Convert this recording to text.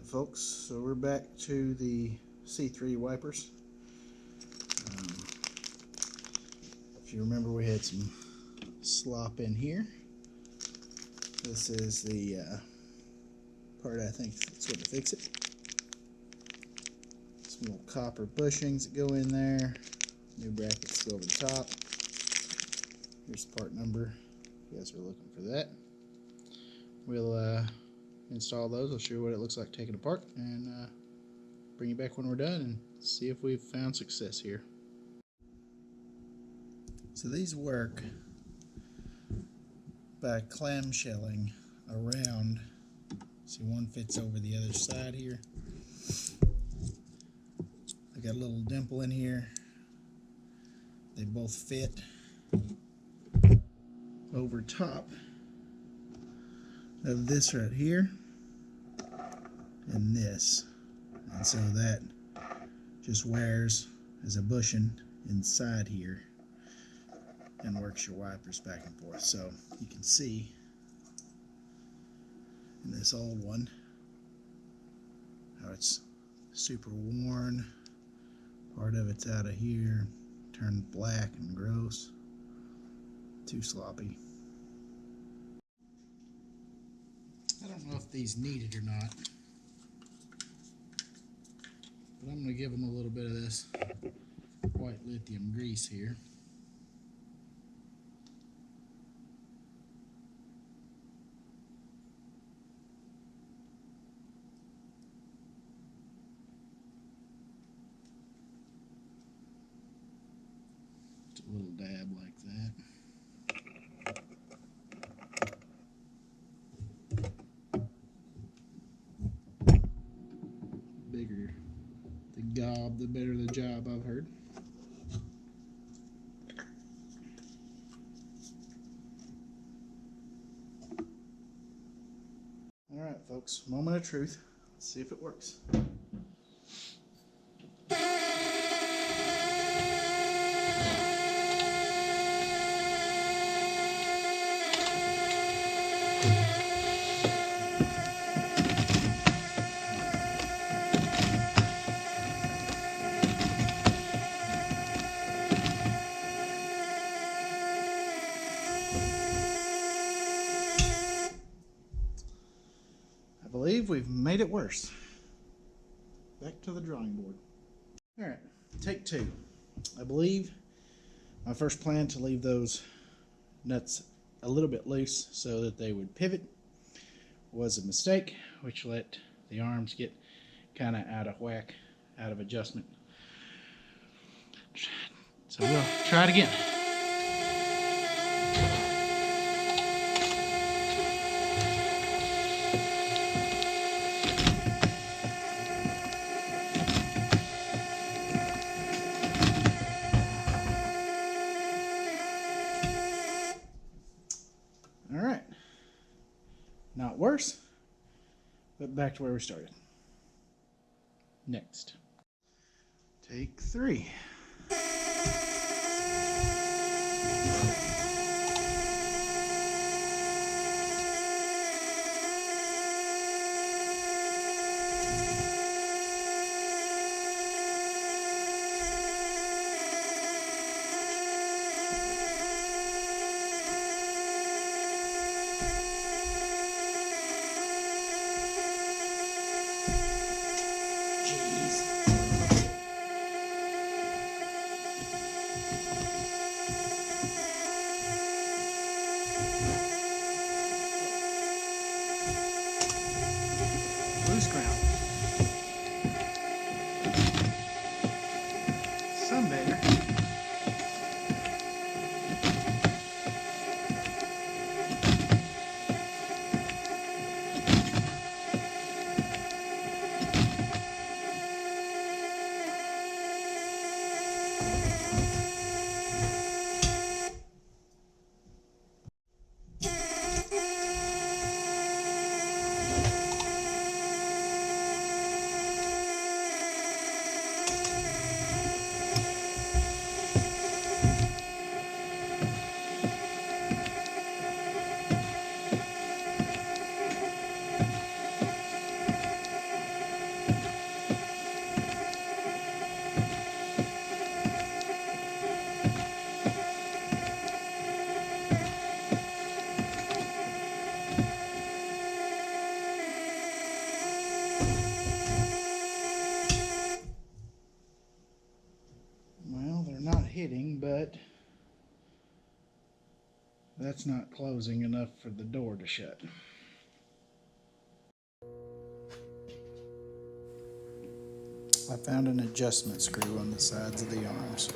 Alright folks, so we're back to the C3 wipers. If you remember, we had some slop in here. This is the part I think that's going to fix it. Some little copper bushings that go in there. New brackets go over the top. Here's the part number. If you guys are looking for that. We'll install those. I'll show you what it looks like taken apart and bring you back when we're done and see if we've found success here. So these work by clamshelling around. See, one fits over the other side here. I got a little dimple in here. They both fit over top of this right here and this, and so that just wears as a bushing inside here and works your wipers back and forth. So you can see in this old one how it's super worn. Part of it's out of here, turned black and gross, too sloppy. I don't know if these need it or not, but I'm going to give them a little bit of this white lithium grease here. Just a little dab like that. Bigger the gob, the better the job, I've heard. Alright folks, moment of truth. Let's see if it works. I believe we've made it worse. Back to the drawing board. Alright, take two. I believe my first plan to leave those nuts a little bit loose so that they would pivot was a mistake, which let the arms get kind of out of whack, out of adjustment. So we'll try it again. Alright, not worse, but back to where we started. Next, take three. That's not closing enough for the door to shut. I found an adjustment screw on the sides of the arms.